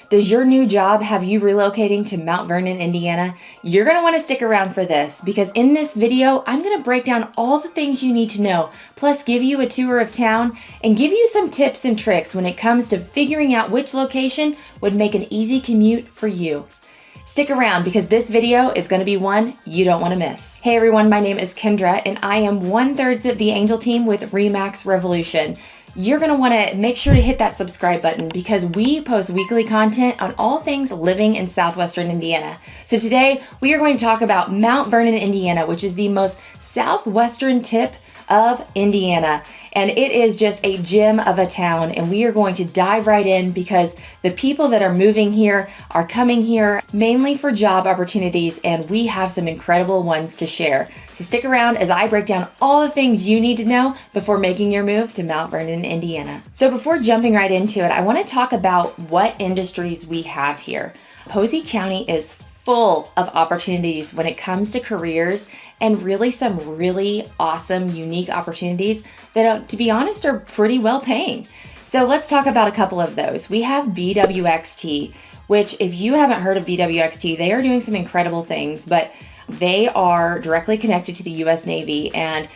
Does your new job have you relocating to Mount Vernon, Indiana? You're going to want to stick around for this because in this video, I'm going to break down all the things you need to know, plus give you a tour of town and give you some tips and tricks when it comes to figuring out which location would make an easy commute for you. Stick around because this video is going to be one you don't want to miss. Hey everyone, my name is Kendra and I am 1/3 of the Angel team with Remax Revolution. You're going to want to make sure to hit that subscribe button because we post weekly content on all things living in southwestern Indiana. So today we are going to talk about Mount Vernon, Indiana, which is the most southwestern tip of Indiana. And it is just a gem of a town, and we are going to dive right in because the people that are moving here are coming here mainly for job opportunities, and we have some incredible ones to share. So stick around as I break down all the things you need to know before making your move to Mount Vernon, Indiana. So before jumping right into it, I want to talk about what industries we have here. Posey County is full of opportunities when it comes to careers and really some really awesome, unique opportunities that, to be honest, are pretty well paying. So let's talk about a couple of those. We have BWXT, which if you haven't heard of BWXT, they are doing some incredible things, but they are directly connected to the US Navy and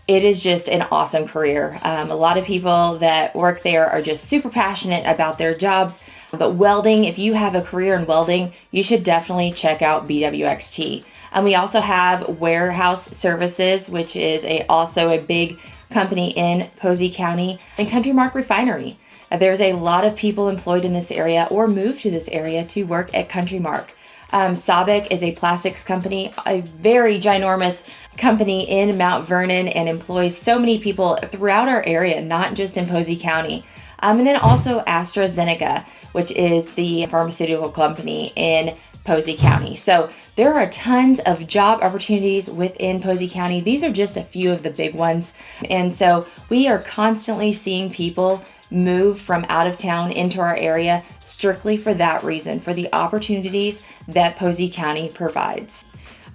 it is just an awesome career. A lot of people that work there are just super passionate about their jobs. But welding, if you have a career in welding, you should definitely check out BWXT. And we also have Warehouse Services, which is also a big company in Posey County, and CountryMark Refinery. There's a lot of people employed in this area or moved to this area to work at CountryMark. SABIC is a plastics company, a very ginormous company in Mount Vernon and employs so many people throughout our area, not just in Posey County. And then also AstraZeneca, which is the pharmaceutical company in Posey County. So there are tons of job opportunities within Posey County. These are just a few of the big ones. And so we are constantly seeing people move from out of town into our area strictly for that reason, for the opportunities that Posey County provides.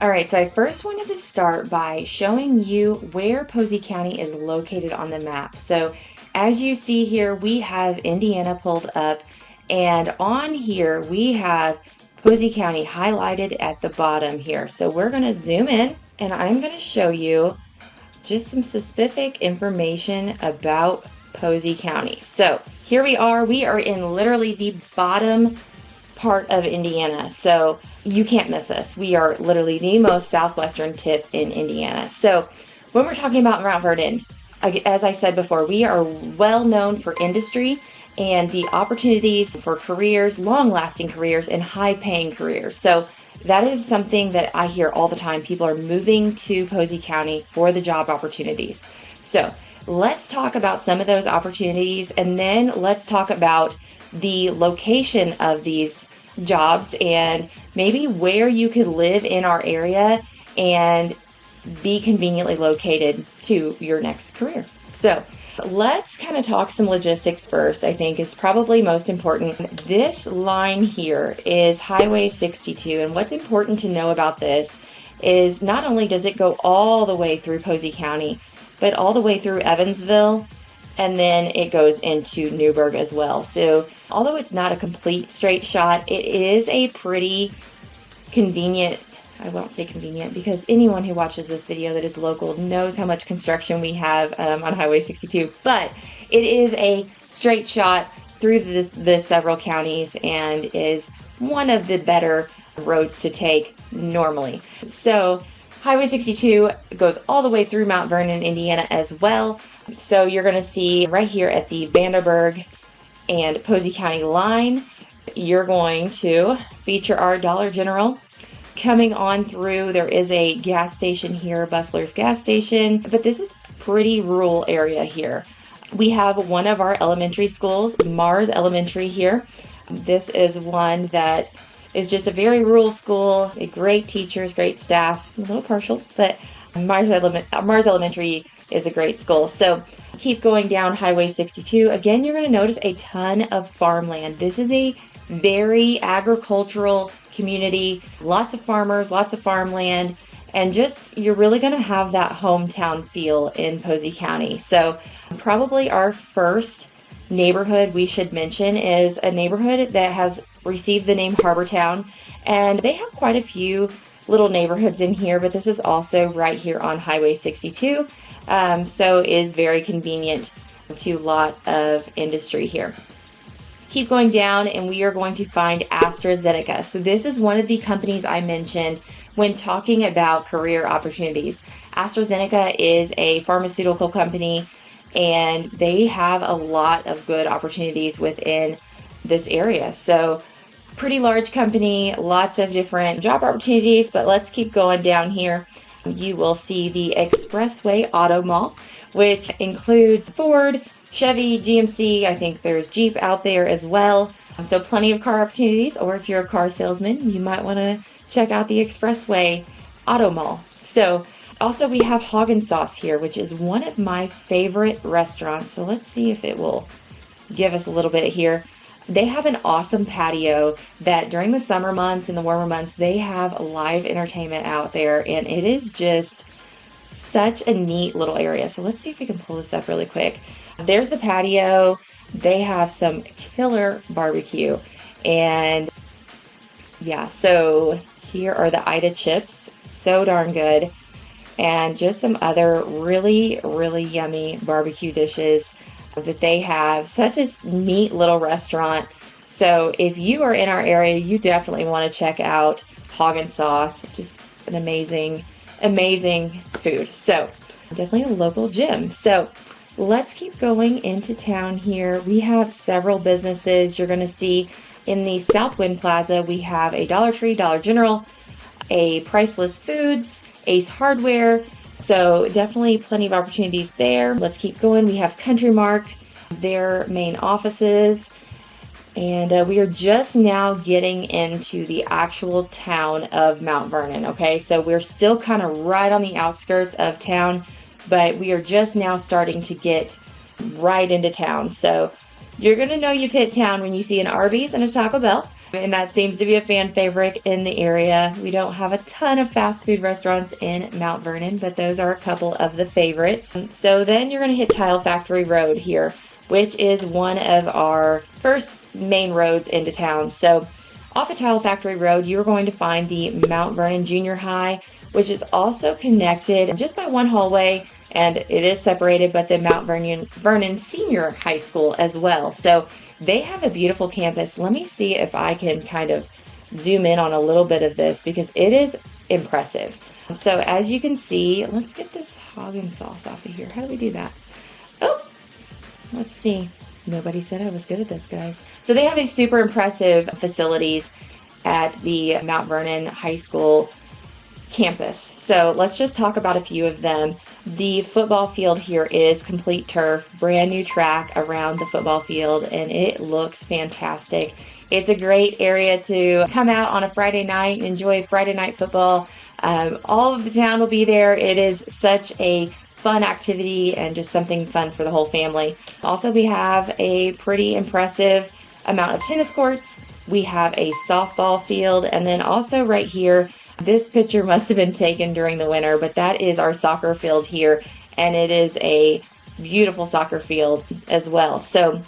All right, so I first wanted to start by showing you where Posey County is located on the map. So as you see here, we have Indiana pulled up, and on here we have Posey County highlighted at the bottom here. So we're going to zoom in and I'm going to show you just some specific information about Posey County. So here we are in literally the bottom part of Indiana. So you can't miss us. We are literally the most southwestern tip in Indiana. So when we're talking about Mount Vernon, as I said before, we are well known for industry and the opportunities for careers, long-lasting careers, and high-paying careers. So that is something that I hear all the time. People are moving to Posey County for the job opportunities. So let's talk about some of those opportunities, and then let's talk about the location of these jobs and maybe where you could live in our area and be conveniently located to your next career. So let's kind of talk some logistics first. I think is probably most important. This line here is Highway 62, and what's important to know about this is not only does it go all the way through Posey County, but all the way through Evansville, and then it goes into Newburgh as well. So although it's not a complete straight shot, it is a pretty convenient, I won't say convenient because anyone who watches this video that is local knows how much construction we have on Highway 62, but it is a straight shot through the several counties and is one of the better roads to take normally. So Highway 62 goes all the way through Mount Vernon, Indiana as well. So you're going to see right here at the Vanderburgh and Posey County line, you're going to feature our Dollar General. Coming on through, there is a gas station here, Bustler's gas station, but this is a pretty rural area here. We have one of our elementary schools, Mars Elementary here. This is one that is just a very rural school, great teachers, great staff, a little partial, but Mars Elementary is a great school. So keep going down Highway 62. Again, you're going to notice a ton of farmland. This is a very agricultural community, lots of farmers, lots of farmland, and just you're really going to have that hometown feel in Posey County. So probably our first neighborhood we should mention is a neighborhood that has received the name Harbor Town, and they have quite a few little neighborhoods in here, but this is also right here on Highway 62, so is very convenient to a lot of industry here. Keep going down and we are going to find AstraZeneca. So this is one of the companies I mentioned when talking about career opportunities. AstraZeneca is a pharmaceutical company and they have a lot of good opportunities within this area. So pretty large company, lots of different job opportunities, but let's keep going down here. You will see the Expressway Auto Mall, which includes Ford, Chevy, GMC, I think there's Jeep out there as well. So plenty of car opportunities, or if you're a car salesman, you might want to check out the Expressway Auto Mall. So also we have Hawg N Sauce here, which is one of my favorite restaurants. So let's see if it will give us a little bit here. They have an awesome patio that during the summer months and the warmer months, they have live entertainment out there, and it is just such a neat little area. So let's see if we can pull this up really quick. There's the patio. They have some killer barbecue, and yeah, so here are the Ida chips, so darn good, and just some other really, really yummy barbecue dishes that they have. Such a neat little restaurant. So if you are in our area, you definitely want to check out Hawg N Sauce. Just an amazing, amazing food. So definitely a local gym. So let's keep going into town here. We have several businesses. You're going to see in the Southwind Plaza, we have a Dollar Tree, Dollar General, a Priceless Foods, Ace Hardware. So definitely plenty of opportunities there. Let's keep going. We have CountryMark, their main offices, and we are just now getting into the actual town of Mount Vernon. Okay, so we're still kind of right on the outskirts of town, but we are just now starting to get right into town. So you're gonna know you've hit town when you see an Arby's and a Taco Bell. And that seems to be a fan favorite in the area. We don't have a ton of fast food restaurants in Mount Vernon, but those are a couple of the favorites. So then you're going to hit Tile Factory Road here, which is one of our first main roads into town. So off of Tile Factory Road, you're going to find the Mount Vernon Junior High, which is also connected just by one hallway, and it is separated, but the Mount Vernon Senior High School as well. So they have a beautiful campus. Let me see if I can kind of zoom in on a little bit of this because it is impressive. So as you can see, let's get this Hawg N Sauce off of here. How do we do that? Oh, let's see. Nobody said I was good at this, guys. So they have a super impressive facilities at the Mount Vernon High School campus. So let's just talk about a few of them. The football field here is complete turf, brand new track around the football field, and it looks fantastic. It's a great area to come out on a Friday night and enjoy Friday night football. All of the town will be there. It is such a fun activity and just something fun for the whole family. Also, we have a pretty impressive amount of tennis courts. We have a softball field, and then also right here, this picture must have been taken during the winter, but that is our soccer field here, and it is a beautiful soccer field as well. So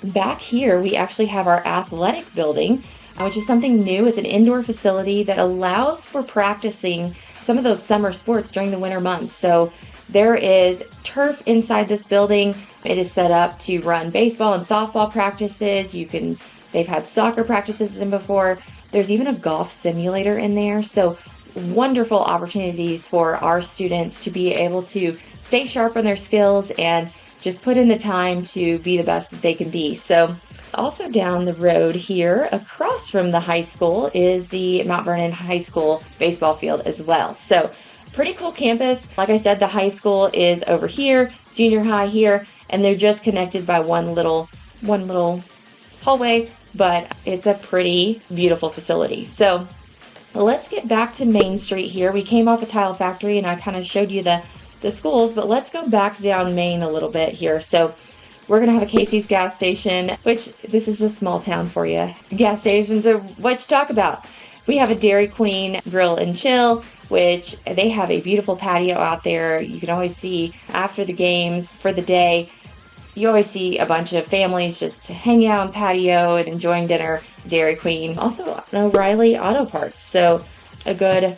back here, we actually have our athletic building, which is something new. It's an indoor facility that allows for practicing some of those summer sports during the winter months. So there is turf inside this building. It is set up to run baseball and softball practices. They've had soccer practices in before. There's even a golf simulator in there. So wonderful opportunities for our students to be able to stay sharp on their skills and just put in the time to be the best that they can be. So also down the road here, across from the high school, is the Mount Vernon High School baseball field as well. So pretty cool campus. Like I said, the high school is over here, junior high here, and they're just connected by one little hallway, but it's a pretty beautiful facility. So let's get back to Main Street here. We came off a Tile Factory and I kind of showed you the schools, but let's go back down Main a little bit here. So we're going to have a Casey's gas station, which this is just small town for you. Gas stations are what you talk about. We have a Dairy Queen Grill and Chill, which they have a beautiful patio out there. You can always see after the games for the day, you always see a bunch of families just hanging out on patio and enjoying dinner. Dairy Queen, also an O'Reilly Auto Parts. So a good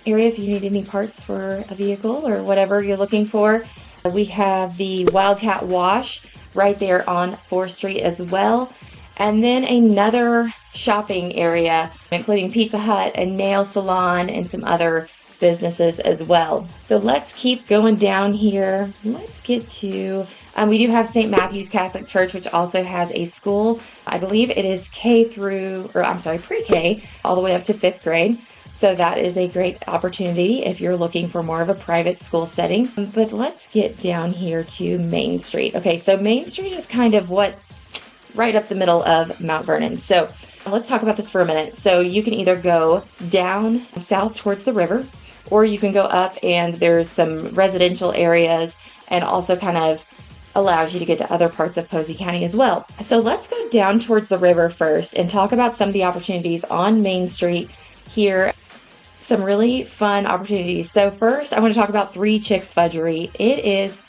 area if you need any parts for a vehicle or whatever you're looking for. We have the Wildcat Wash right there on 4th Street as well. And then another shopping area, including Pizza Hut, a nail salon, and some other businesses as well. So let's keep going down here. Let's get to, we do have St. Matthew's Catholic Church, which also has a school. I believe it is pre-K all the way up to 5th grade. So that is a great opportunity if you're looking for more of a private school setting. But let's get down here to Main Street. Okay, so Main Street is kind of right up the middle of Mount Vernon. So let's talk about this for a minute. So you can either go down south towards the river, or you can go up and there's some residential areas and also kind of allows you to get to other parts of Posey County as well. So let's go down towards the river first and talk about some of the opportunities on Main Street here. Some really fun opportunities. So first, I want to talk about Three Chicks Fudgery. It is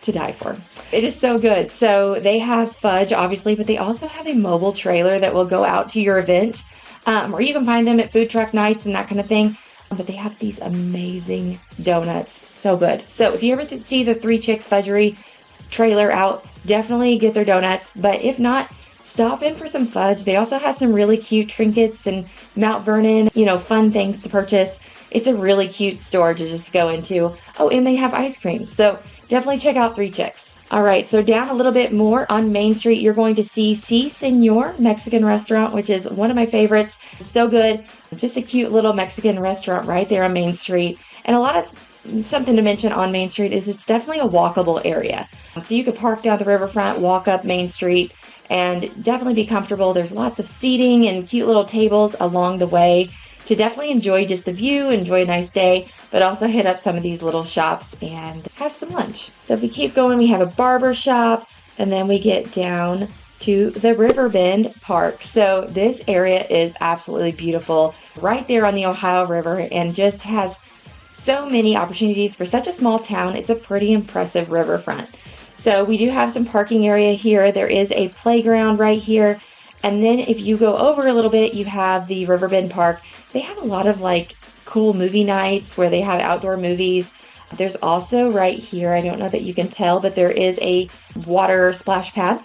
to die for. It is so good. So they have fudge, obviously, but they also have a mobile trailer that will go out to your event, or you can find them at food truck nights and that kind of thing. But they have these amazing donuts. So good. So if you ever see the Three Chicks Fudgery trailer out, definitely get their donuts. But if not, stop in for some fudge. They also have some really cute trinkets and Mount Vernon, fun things to purchase. It's a really cute store to just go into. Oh, and they have ice cream. So definitely check out Three Chicks. All right, so down a little bit more on Main Street, you're going to see Si Senor Mexican restaurant, which is one of my favorites. So good. Just a cute little Mexican restaurant right there on Main Street. And something to mention on Main Street is it's definitely a walkable area. So you could park down the riverfront, walk up Main Street, and definitely be comfortable. There's lots of seating and cute little tables along the way to definitely enjoy just the view, enjoy a nice day, but also hit up some of these little shops and have some lunch. So if we keep going, we have a barber shop, and then we get down to the Riverbend Park. So this area is absolutely beautiful, right there on the Ohio River, and just has so many opportunities for such a small town. It's a pretty impressive riverfront. So we do have some parking area here. There is a playground right here. And then if you go over a little bit, you have the Riverbend Park. They have a lot of cool movie nights where they have outdoor movies. There's also right here, I don't know that you can tell, but there is a water splash pad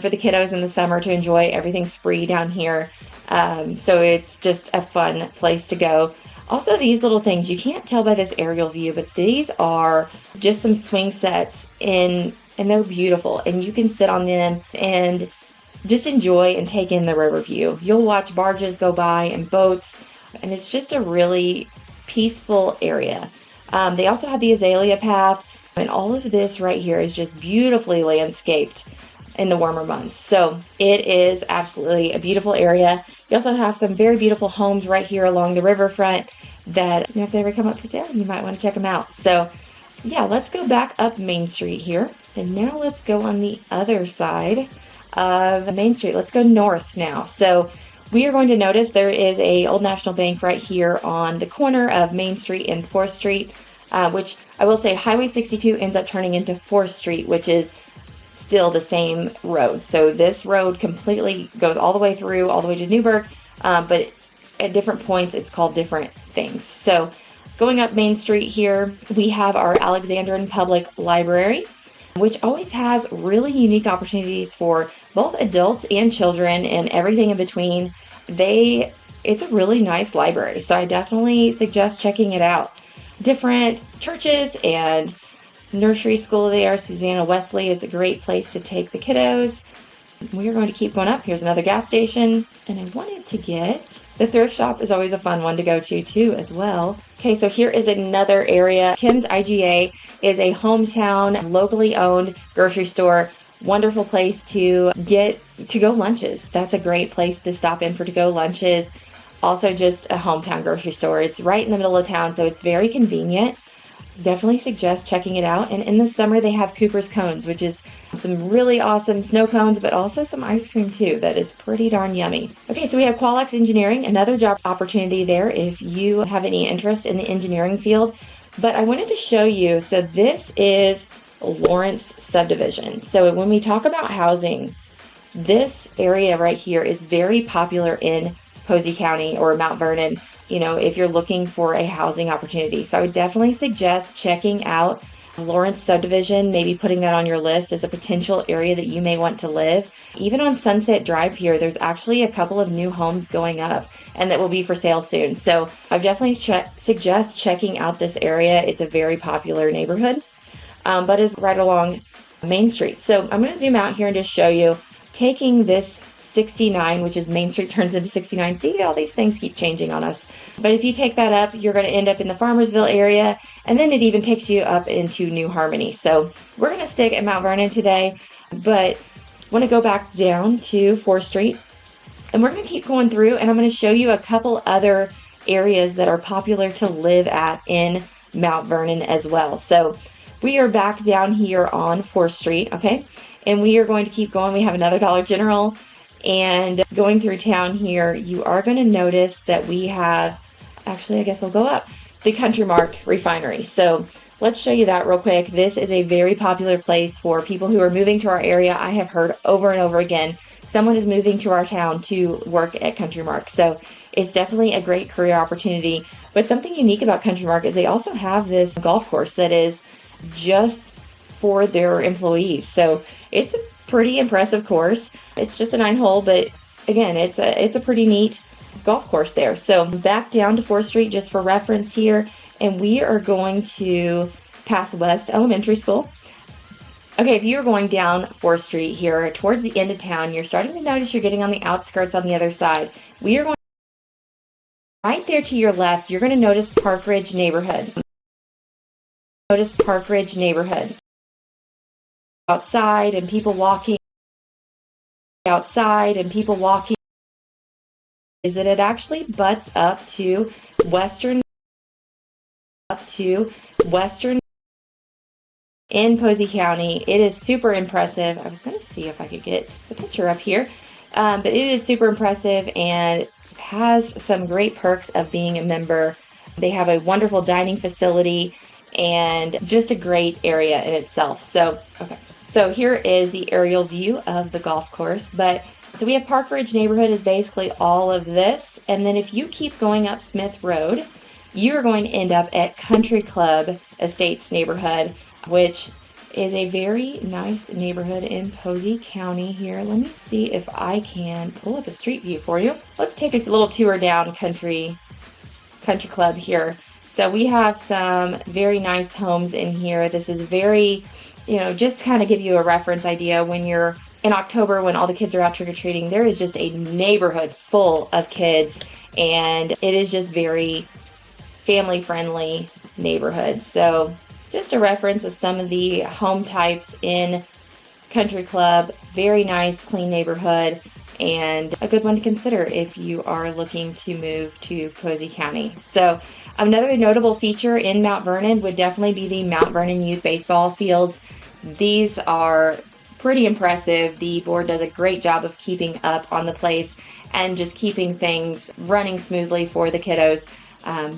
for the kiddos in the summer to enjoy. Everything's free down here. So it's just a fun place to go. Also, these little things, you can't tell by this aerial view, but these are just some swing sets and they're beautiful, and you can sit on them and just enjoy and take in the river view. You'll watch barges go by and boats, and it's just a really peaceful area. They also have the azalea path, and all of this right here is just beautifully landscaped in the warmer months. So it is absolutely a beautiful area. You also have some very beautiful homes right here along the riverfront that, if they ever come up for sale, you might want to check them out. So yeah, let's go back up Main Street here. And now let's go on the other side of Main Street. Let's go north now. So we are going to notice there is a Old National Bank right here on the corner of Main Street and 4th Street, which I will say Highway 62 ends up turning into 4th Street, which is still the same road. So this road completely goes all the way through, all the way to Newburgh, but at different points it's called different things. So going up Main Street here, we have our Alexandrian Public Library, which always has really unique opportunities for both adults and children and everything in between. It's a really nice library, so I definitely suggest checking it out. Different churches and nursery school there. Susanna Wesley is a great place to take the kiddos. We are going to keep going up. Here's another gas station, and I wanted to get the thrift shop. Is always a fun one to go to too as well. Okay, so here is another area. Kim's IGA is a hometown, locally owned grocery store. Wonderful place to get to-go lunches. That's a great place to stop in for to-go lunches. Also just a hometown grocery store. It's right in the middle of town, so it's very convenient. Definitely suggest checking it out. And in the summer, they have Cooper's Cones, which is some really awesome snow cones, but also some ice cream too. That is pretty darn yummy. Okay, so we have Qualex Engineering, another job opportunity there if you have any interest in the engineering field. But I wanted to show you, so this is Lawrence subdivision. So when we talk about housing, this area right here is very popular in Posey County or Mount Vernon, if you're looking for a housing opportunity. So I would definitely suggest checking out Lawrence subdivision, maybe putting that on your list as a potential area that you may want to live. Even on Sunset Drive here, there's actually a couple of new homes going up and that will be for sale soon. So I definitely suggest checking out this area. It's a very popular neighborhood, but is right along Main Street. So I'm going to zoom out here and just show you, taking this 69, which is Main Street turns into 69. See, all these things keep changing on us. But if you take that up, you're going to end up in the Farmersville area, and then it even takes you up into New Harmony. So we're going to stick at Mount Vernon today, but want to go back down to 4th Street, and we're going to keep going through, and I'm going to show you a couple other areas that are popular to live at in Mount Vernon as well. So we are back down here on 4th Street, okay? And we are going to keep going. We have another Dollar General, and going through town here, you are going to notice that we have, actually, I guess I'll go up, the CountryMark refinery. So let's show you that real quick. This is a very popular place for people who are moving to our area. I have heard over and over again, someone is moving to our town to work at CountryMark. So it's definitely a great career opportunity. But something unique about CountryMark is they also have this golf course that is just for their employees. So it's a pretty impressive course. It's just a 9-hole, but again, it's a pretty neat golf course there. So back down to 4th Street just for reference here, and we are going to pass West Elementary School. Okay, if you're going down 4th Street here towards the end of town, you're starting to notice you're getting on the outskirts on the other side. We are going right there to your left. You're going to notice Park Ridge neighborhood. Notice Park Ridge neighborhood. Outside and people walking. Outside and people walking. Is that it actually butts up to Western in Posey County. It is super impressive. I was going to see if I could get the picture up here, but it is super impressive and has some great perks of being a member. They have a wonderful dining facility and just a great area in itself. So, okay. So here is the aerial view of the golf course, so we have Park Ridge neighborhood is basically all of this. And then if you keep going up Smith Road, you're going to end up at Country Club Estates neighborhood, which is a very nice neighborhood in Posey County here. Let me see if I can pull up a street view for you. Let's take a little tour down Country Club here. So we have some very nice homes in here. This is very, just to kind of give you a reference idea, when you're in October, when all the kids are out trick-or-treating, there is just a neighborhood full of kids, and it is just very family-friendly neighborhood. So just a reference of some of the home types in Country Club. Very nice, clean neighborhood, and a good one to consider if you are looking to move to Posey County. So another notable feature in Mount Vernon would definitely be the Mount Vernon Youth Baseball fields. These are pretty impressive. The board does a great job of keeping up on the place and just keeping things running smoothly for the kiddos.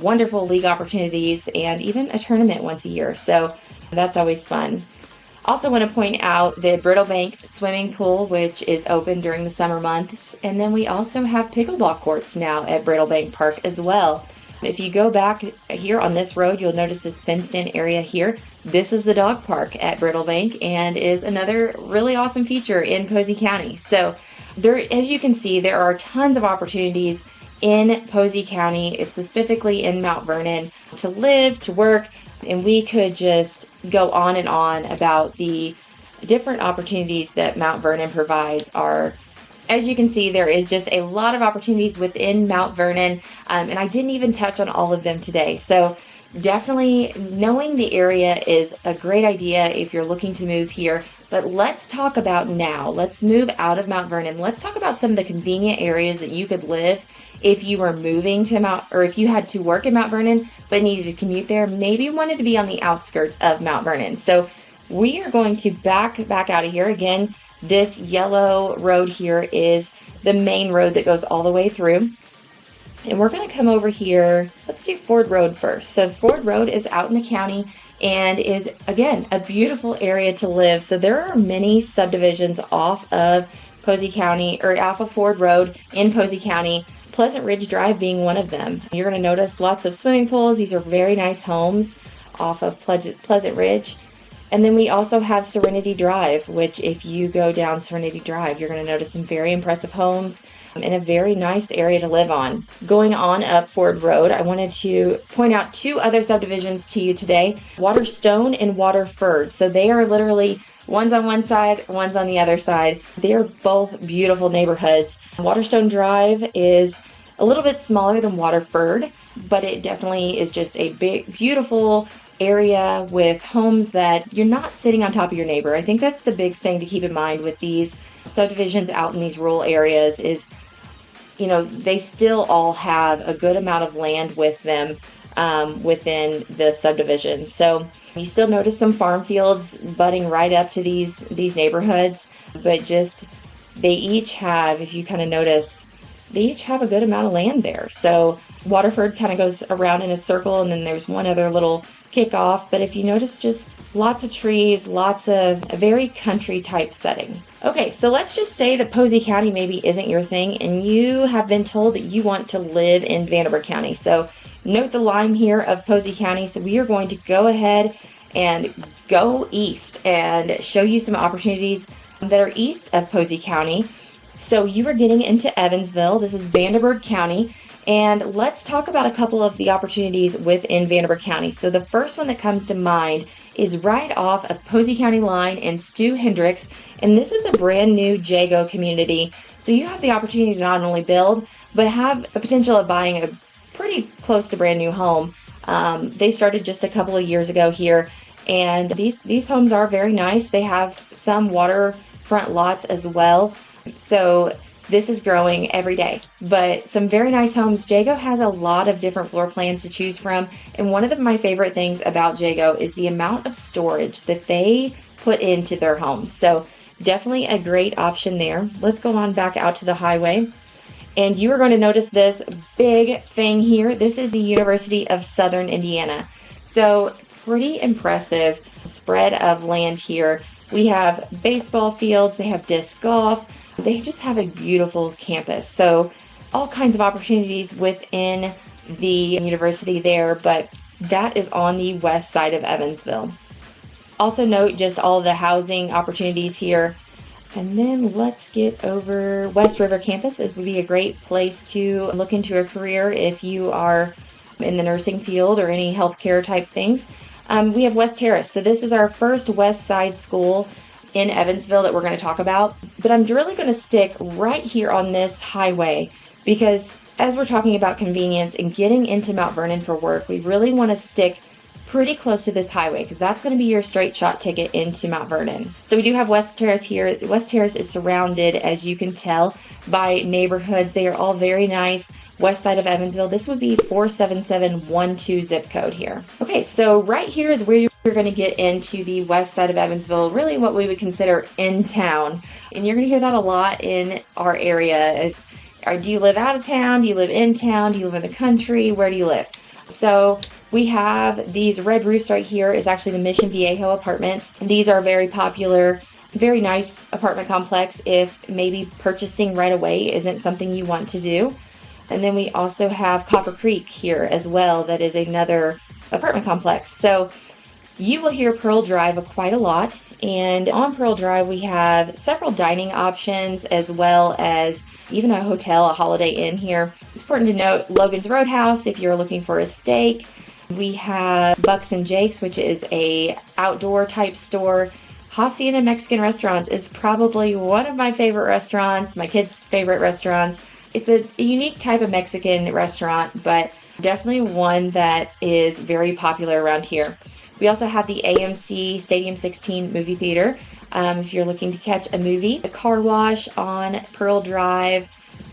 Wonderful league opportunities and even a tournament once a year. So that's always fun. Also want to point out the Brittle Bank swimming pool, which is open during the summer months. And then we also have pickleball courts now at Brittle Bank Park as well. If you go back here on this road, you'll notice this fenced-in area here. This is the dog park at Brittle Bank and is another really awesome feature in Posey County. So there, as you can see, there are tons of opportunities in Posey County, specifically in Mount Vernon, to live, to work, and we could just go on and on about the different opportunities that Mount Vernon provides. As you can see, there is just a lot of opportunities within Mount Vernon, and I didn't even touch on all of them today. So definitely knowing the area is a great idea if you're looking to move here. But let's talk about now. Let's move out of Mount Vernon. Let's talk about some of the convenient areas that you could live if you were moving to or if you had to work in Mount Vernon but needed to commute there, maybe wanted to be on the outskirts of Mount Vernon. So we are going to back out of here. Again, this yellow road here is the main road that goes all the way through. And we're going to come over here. Let's do Ford Road first. So Ford Road is out in the county and is, again, a beautiful area to live. So there are many subdivisions off of Posey County, or off of Ford Road in Posey County, Pleasant Ridge Drive being one of them. You're going to notice lots of swimming pools. These are very nice homes off of Pleasant Ridge. And then we also have Serenity Drive, which if you go down Serenity Drive, you're going to notice some very impressive homes in a very nice area to live on. Going on up Ford Road, I wanted to point out two other subdivisions to you today, Waterstone and Waterford. So they are literally one's on one side, one's on the other side. They are both beautiful neighborhoods. Waterstone Drive is a little bit smaller than Waterford, but it definitely is just a big, beautiful area with homes that you're not sitting on top of your neighbor. I think that's the big thing to keep in mind with these subdivisions out in these rural areas is, you know, they still all have a good amount of land with them within the subdivision. So you still notice some farm fields butting right up to these neighborhoods, but just they each have, if you kind of notice, they each have a good amount of land there. So Waterford kind of goes around in a circle, and then there's one other little kickoff. But if you notice, just lots of trees, lots of a very country type setting. Okay, so let's just say that Posey County maybe isn't your thing, and you have been told that you want to live in Vanderburgh County. So note the line here of Posey County. So we are going to go ahead and go east and show you some opportunities that are east of Posey County. So you are getting into Evansville. This is Vanderburgh County. And let's talk about a couple of the opportunities within Vanderburgh County. So the first one that comes to mind is right off of Posey County line and Stu Hendricks. And this is a brand new Jago community. So you have the opportunity to not only build, but have a potential of buying a pretty close to brand new home. They started just a couple of years ago here. And these homes are very nice. They have some waterfront lots as well. So this is growing every day, but some very nice homes. Jago has a lot of different floor plans to choose from. And one of my favorite things about Jago is the amount of storage that they put into their homes. So definitely a great option there. Let's go on back out to the highway. And you are going to notice this big thing here. This is the University of Southern Indiana. So pretty impressive spread of land here. We have baseball fields, they have disc golf, they just have a beautiful campus. So all kinds of opportunities within the university there, but that is on the west side of Evansville. Also note just all the housing opportunities here. And then let's get over West River campus. It would be a great place to look into a career if you are in the nursing field or any healthcare type things. We have West Terrace. So this is our first West Side school in Evansville that we're going to talk about. But I'm really going to stick right here on this highway because as we're talking about convenience and getting into Mount Vernon for work, we really want to stick pretty close to this highway because that's going to be your straight shot ticket into Mount Vernon. So we do have West Terrace here. West Terrace is surrounded, as you can tell, by neighborhoods. They are all very nice. West side of Evansville. This would be 47712 zip code here. Okay, so right here is where you're going to get into the west side of Evansville, really what we would consider in town. And you're going to hear that a lot in our area. Do you live out of town? Do you live in town? Do you live in the country? Where do you live? So we have these red roofs right here is actually the Mission Viejo apartments. These are very popular, very nice apartment complex if maybe purchasing right away isn't something you want to do. And then we also have Copper Creek here as well. That is another apartment complex. So you will hear Pearl Drive quite a lot. And on Pearl Drive, we have several dining options as well as even a hotel, a Holiday Inn here. It's important to note Logan's Roadhouse if you're looking for a steak. We have Bucks and Jake's, which is a outdoor type store. Hacienda Mexican Restaurants is probably one of my favorite restaurants, my kids' favorite restaurants. It's a unique type of Mexican restaurant, but definitely one that is very popular around here. We also have the AMC Stadium 16 movie theater. If you're looking to catch a movie, a car wash on Pearl Drive.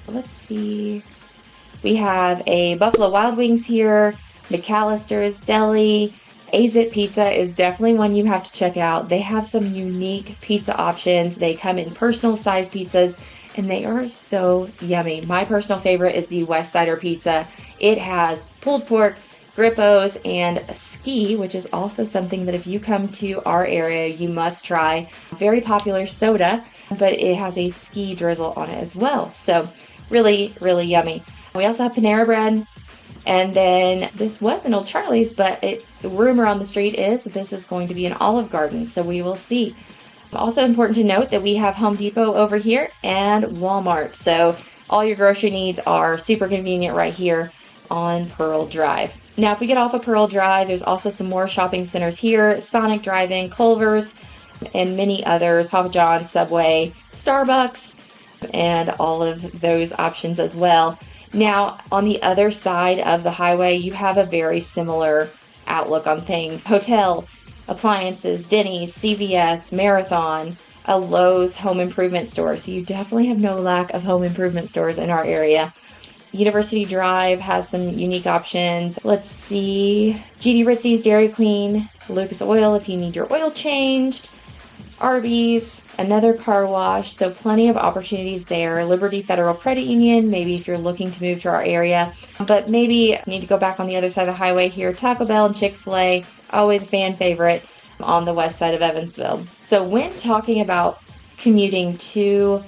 Let's see. We have a Buffalo Wild Wings here, McAllister's Deli. AZIT Pizza is definitely one you have to check out. They have some unique pizza options. They come in personal size pizzas and they are so yummy. My personal favorite is the West Sider Pizza. It has pulled pork, grippos, and ski, which is also something that if you come to our area, you must try. Very popular soda. but it has a ski drizzle on it as well. So really, really yummy. We also have Panera Bread. And then this was an Old Charlie's, but the rumor on the street is that this is going to be an Olive Garden. So we will see. Also important to note that we have Home Depot over here and Walmart. So all your grocery needs are super convenient right here on Pearl Drive. Now, if we get off of Pearl Drive, there's also some more shopping centers here. Sonic Drive-In, Culver's, and many others. Papa John's, Subway, Starbucks, and all of those options as well. Now, on the other side of the highway, you have a very similar outlook on things. Hotel, appliances, Denny's, CVS, Marathon, a Lowe's home improvement store. So you definitely have no lack of home improvement stores in our area. University Drive has some unique options. Let's see. GD Ritzy's, Dairy Queen, Lucas Oil if you need your oil changed, Arby's, another car wash, so plenty of opportunities there. Liberty Federal Credit Union, maybe if you're looking to move to our area, but maybe you need to go back on the other side of the highway here. Taco Bell and Chick-fil-A, always fan favorite on the west side of Evansville. So when talking about commuting to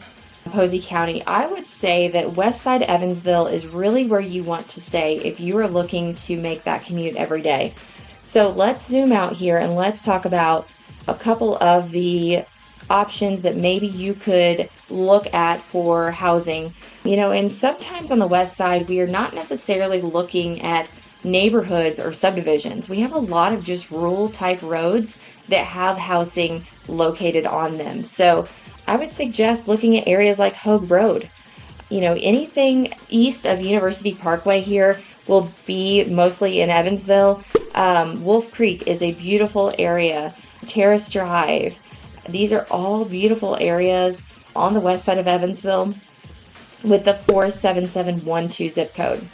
Posey County, I would say that west side Evansville is really where you want to stay if you are looking to make that commute every day. So let's zoom out here and let's talk about a couple of the options that maybe you could look at for housing. And sometimes on the west side, we are not necessarily looking at neighborhoods or subdivisions. We have a lot of just rural type roads that have housing located on them. So I would suggest looking at areas like Hogue Road. Anything east of University Parkway here will be mostly in Evansville. Wolf Creek is a beautiful area. Terrace Drive. These are all beautiful areas on the west side of Evansville with the 47712 zip code.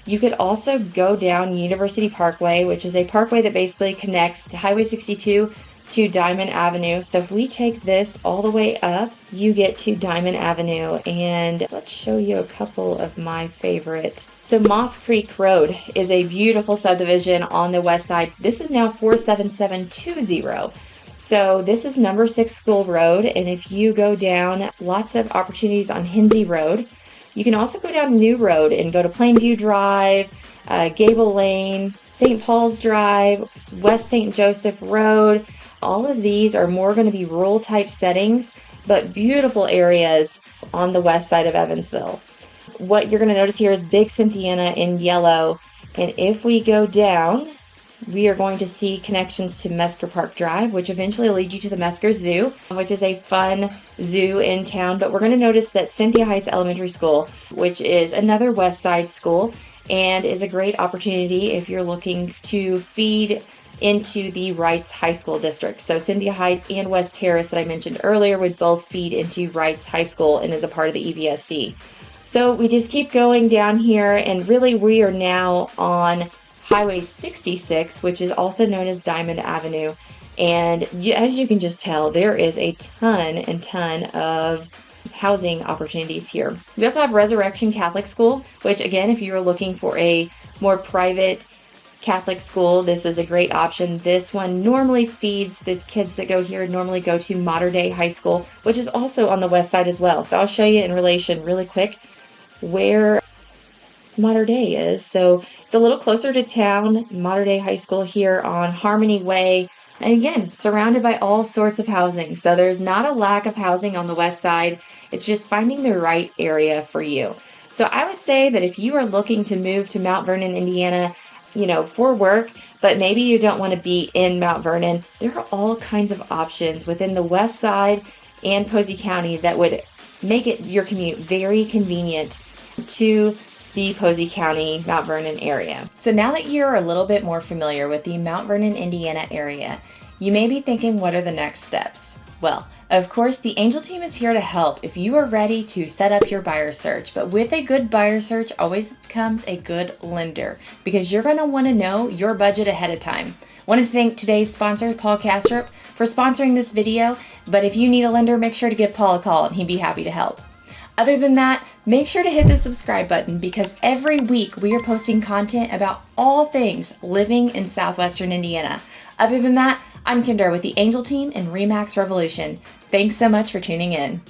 You could also go down University Parkway, which is a parkway that basically connects Highway 62 to Diamond Avenue. So if we take this all the way up, you get to Diamond Avenue. And let's show you a couple of my favorite. So Moss Creek Road is a beautiful subdivision on the west side. This is now 47720. So this is number 6 School Road, and if you go down, lots of opportunities on Hinsey Road. You can also go down New Road and go to Plainview Drive, Gable Lane, St. Paul's Drive, West St. Joseph Road. All of these are more going to be rural type settings, but beautiful areas on the west side of Evansville. What you're going to notice here is Big Cynthiana in yellow, and if we go down, we are going to see connections to Mesker Park Drive, which eventually leads you to the Mesker Zoo, which is a fun zoo in town. But we're going to notice that Cynthia Heights Elementary School, which is another west side school, and is a great opportunity if you're looking to feed into the Wrights High School district. So Cynthia Heights and West Terrace that I mentioned earlier would both feed into Wrights High School and is a part of the EVSC. So we just keep going down here, and really we are now on Highway 66, which is also known as Diamond Avenue. And as you can just tell, there is a ton of housing opportunities here. We also have Resurrection Catholic School, which again, if you're looking for a more private Catholic school, this is a great option. This one normally feeds the kids that go here, normally go to Mater Dei High School, which is also on the west side as well. So I'll show you in relation really quick where Mater Dei is. So it's a little closer to town, Mater Dei High School here on Harmony Way. And again, surrounded by all sorts of housing. So there's not a lack of housing on the west side. It's just finding the right area for you. So I would say that if you are looking to move to Mount Vernon, Indiana, for work, but maybe you don't want to be in Mount Vernon, there are all kinds of options within the west side and Posey County that would make your commute very convenient to the Posey County, Mount Vernon area. So now that you're a little bit more familiar with the Mount Vernon, Indiana area, you may be thinking, what are the next steps? Well, of course, the Angel team is here to help if you are ready to set up your buyer search. But with a good buyer search always comes a good lender, because you're going to want to know your budget ahead of time. I want to thank today's sponsor, Paul Kastrup, for sponsoring this video. But if you need a lender, make sure to give Paul a call and he'd be happy to help. Other than that, make sure to hit the subscribe button, because every week we are posting content about all things living in southwestern Indiana. Other than that, I'm Kendra with the Angel team and RE/MAX Revolution. Thanks so much for tuning in.